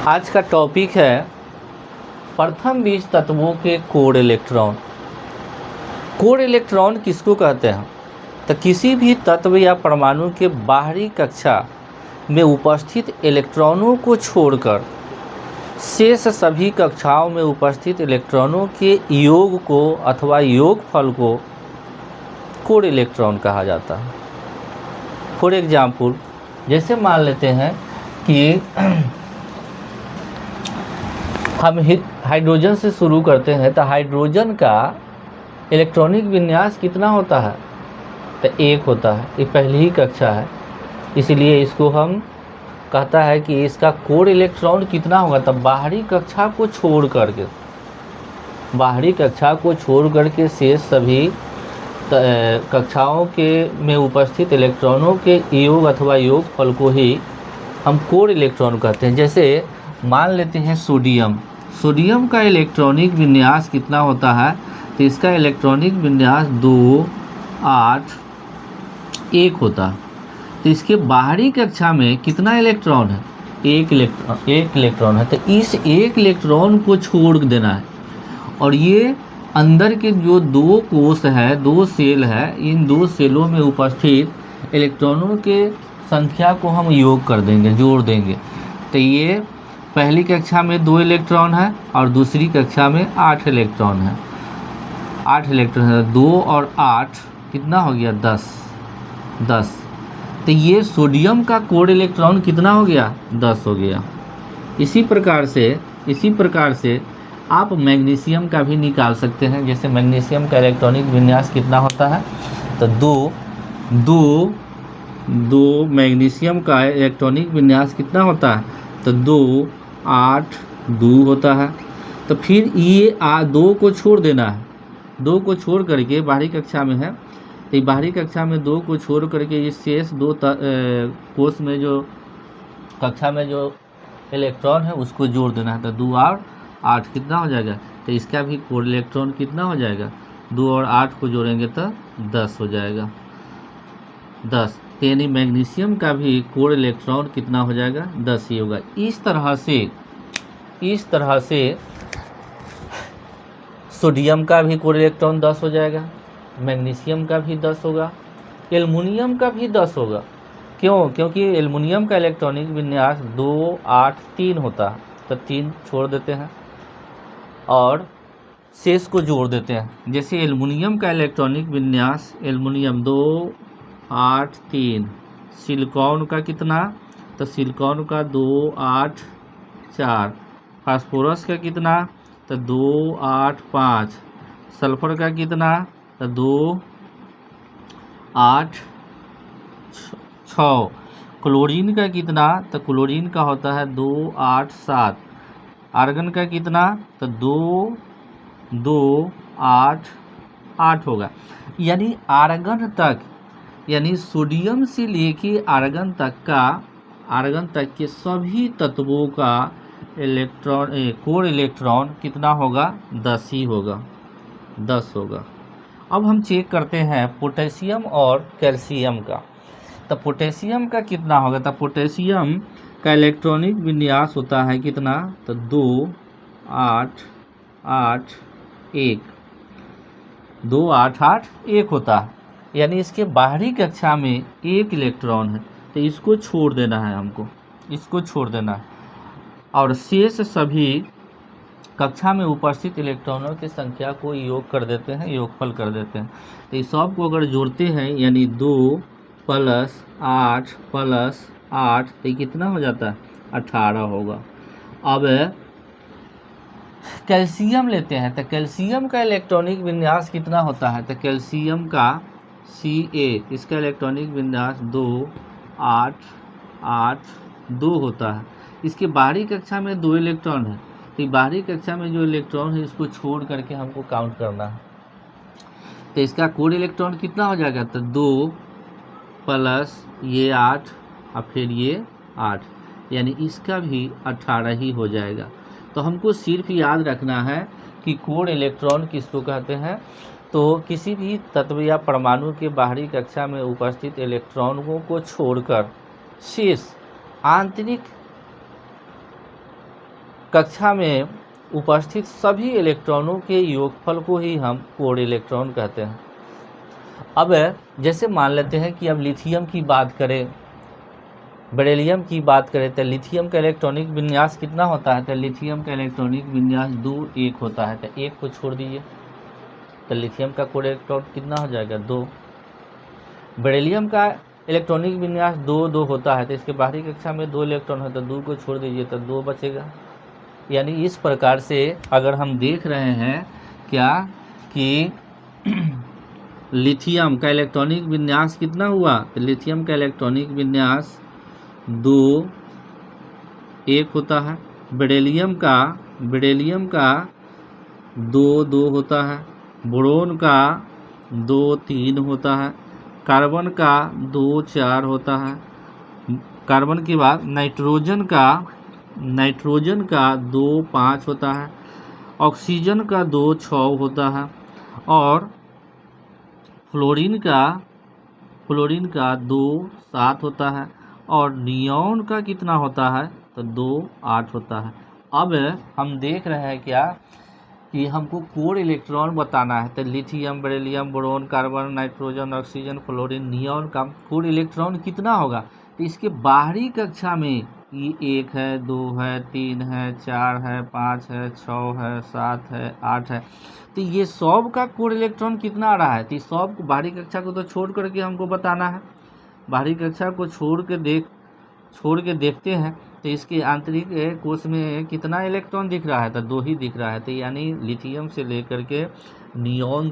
आज का टॉपिक है प्रथम बीज तत्वों के कोर इलेक्ट्रॉन। कोर इलेक्ट्रॉन किसको कहते हैं? तो किसी भी तत्व या परमाणु के बाहरी कक्षा में उपस्थित इलेक्ट्रॉनों को छोड़कर शेष सभी कक्षाओं में उपस्थित इलेक्ट्रॉनों के योग को अथवा योगफल को कोर इलेक्ट्रॉन कहा जाता है। फॉर एग्जाम्पल, जैसे मान लेते हैं कि हम हाइड्रोजन से शुरू करते हैं, तो हाइड्रोजन का इलेक्ट्रॉनिक विन्यास कितना होता है? तो 1 होता है। ये पहली ही कक्षा है, इसलिए इसको हम कहता है कि इसका कोर इलेक्ट्रॉन कितना होगा। तब बाहरी कक्षा को छोड़ करके शेष सभी कक्षाओं के में उपस्थित इलेक्ट्रॉनों के योग अथवा योगफल को ही हम कोर इलेक्ट्रॉन कहते हैं। जैसे मान लेते हैं सोडियम का इलेक्ट्रॉनिक विन्यास कितना होता है? तो इसका इलेक्ट्रॉनिक विन्यास 2, 8, 1 होता है। तो इसके बाहरी कक्षा में कितना इलेक्ट्रॉन है? एक इलेक्ट्रॉन है। तो इस एक इलेक्ट्रॉन को छोड़ देना है, और ये अंदर के जो 2 कोष है, 2 सेल है, इन 2 सेलों में उपस्थित इलेक्ट्रॉनों के संख्या को हम योग कर देंगे, जोड़ देंगे। तो ये पहली कक्षा में 2 इलेक्ट्रॉन है और दूसरी कक्षा में 8 इलेक्ट्रॉन है। 8 इलेक्ट्रॉन है, 2 और 8 कितना हो गया? 10। तो ये सोडियम का कोर इलेक्ट्रॉन कितना हो गया? 10 हो गया। इसी प्रकार से आप मैग्नीशियम का भी निकाल सकते हैं। जैसे मैग्नीशियम का इलेक्ट्रॉनिक विन्यास कितना होता है? तो 2 मैग्नीशियम का इलेक्ट्रॉनिक विन्यास कितना होता है? तो 2, 8, 2 होता है। तो फिर ये 2 को छोड़ देना है। 2 को छोड़ करके बाहरी कक्षा में है, तो बाहरी कक्षा में 2 को छोड़ करके ये शेष 2 कोष में जो कक्षा में जो इलेक्ट्रॉन है उसको जोड़ देना है। तो 2 और 8 कितना हो जाएगा? तो इसका भी कोर इलेक्ट्रॉन कितना हो जाएगा? 2 और 8 को जोड़ेंगे तो 10 हो जाएगा। 10। तो यानी मैग्नीशियम का भी कोर इलेक्ट्रॉन कितना हो जाएगा? 10 ही होगा। इस तरह से सोडियम का भी कोर इलेक्ट्रॉन 10 हो जाएगा, मैग्नीशियम का भी 10 होगा, एल्युमिनियम का भी 10 होगा। क्यों? क्योंकि एल्युमिनियम का इलेक्ट्रॉनिक विन्यास 2, 8, 3 होता है। तो 3 छोड़ देते हैं और शेष को जोड़ देते हैं। जैसे एल्युमिनियम का इलेक्ट्रॉनिक विन्यास 2, 8, 3। सिलिकॉन का कितना? तो सिलिकॉन का 2, 8, 4। फास्फोरस का कितना? तो 2, 8, 5। सल्फर का कितना? तो 2, 8, 6। क्लोरीन का कितना? तो क्लोरीन का होता है 2, 8, 7। आर्गन का कितना? तो 2, 2, 8, 8 होगा। यानी आर्गन तक, यानी सोडियम से लेके आर्गन तक के सभी तत्वों का कोर इलेक्ट्रॉन कितना होगा? 10 ही होगा, 10 होगा। अब हम चेक करते हैं पोटेशियम और कैल्शियम का। तो पोटेशियम का कितना होगा? तो पोटेशियम का इलेक्ट्रॉनिक विन्यास होता है कितना? तो 2, 8, 8, 1। 2, 8, 8, 1 होता है। यानी इसके बाहरी कक्षा में 1 इलेक्ट्रॉन है, तो इसको छोड़ देना है हमको, इसको छोड़ देना है, और शेष सभी कक्षा में उपस्थित इलेक्ट्रॉनों की संख्या को योग कर देते हैं, योगफल कर देते हैं। तो इस सब को अगर जोड़ते हैं, यानी 2 + 8 + 8, तो कितना हो जाता है? 18 होगा। अब कैल्शियम लेते हैं, तो कैल्शियम का इलेक्ट्रॉनिक विन्यास कितना होता है? तो कैल्शियम का Ca, इसका इलेक्ट्रॉनिक विन्यास 2, 8, 8, 2 होता है। इसके बाहरी कक्षा में 2 इलेक्ट्रॉन है, तो बाहरी कक्षा में जो इलेक्ट्रॉन है इसको छोड़ करके हमको काउंट करना है। तो इसका कोर इलेक्ट्रॉन कितना हो जाएगा? तो 2 + ये 8 और फिर ये 8, यानी इसका भी 18 ही हो जाएगा। तो हमको सिर्फ याद रखना है कि कोर इलेक्ट्रॉन किसको कहते हैं। तो किसी भी तत्व या परमाणु के बाहरी कक्षा में उपस्थित इलेक्ट्रॉनों को छोड़कर शेष आंतरिक कक्षा में उपस्थित सभी इलेक्ट्रॉनों के योगफल को ही हम कोर इलेक्ट्रॉन कहते हैं। अब जैसे मान लेते हैं कि अब लिथियम की बात करें, बेरिलियम की बात करें, तो लिथियम का इलेक्ट्रॉनिक विन्यास कितना होता है? तो लिथियम का इलेक्ट्रॉनिक विन्यास 2 1 होता है। तो 1 को छोड़ दीजिए तो लिथियम का कोर इलेक्ट्रॉन कितना हो जाएगा? 2। बेरिलियम का इलेक्ट्रॉनिक विन्यास 2 2 होता है, तो इसके बाहरी कक्षा में 2 इलेक्ट्रॉन है, तो 2 को छोड़ दीजिए तो 2 बचेगा। यानी इस प्रकार से अगर हम देख रहे हैं क्या कि लिथियम का इलेक्ट्रॉनिक विन्यास कितना हुआ? तो लिथियम का इलेक्ट्रॉनिक विन्यास 2 1 होता है। बेरिलियम का 2 2 होता है। बोरोन का 2 3 होता है। कार्बन का 2 4 होता है। कार्बन के बाद नाइट्रोजन का 2 5 होता है। ऑक्सीजन का 2 6 होता है। और फ्लोरीन का 2 7 होता है। और नियॉन का कितना होता है? तो 2 8 होता है। अब हम देख रहे हैं क्या कि हमको कोर इलेक्ट्रॉन बताना है, तो lithium, beryllium, boron, carbon, nitrogen, oxygen, fluorine, neon का कोर इलेक्ट्रॉन कितना होगा? तो इसके बाहरी कक्षा में ये 1 है, 2 है, 3 है, 4 है, 5 है, 6 है, 7 है, 8 है। तो ये सब का कोर इलेक्ट्रॉन कितना आ रहा है? तो सब बाहरी कक्षा को तो छोड़ करके हमको बताना है। बाहरी कक्षा को छोड़ के देखते हैं तो इसके आंतरिक कोश में कितना इलेक्ट्रॉन दिख रहा है? तो 2 ही दिख रहा है। तो यानी लिथियम से लेकर के नियॉन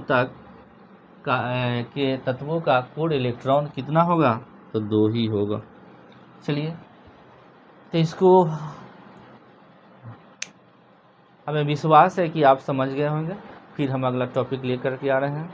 तक के तत्वों का कोर इलेक्ट्रॉन कितना होगा? तो 2 ही होगा। चलिए, तो इसको हमें विश्वास है कि आप समझ गए होंगे। फिर हम अगला टॉपिक लेकर के आ रहे हैं।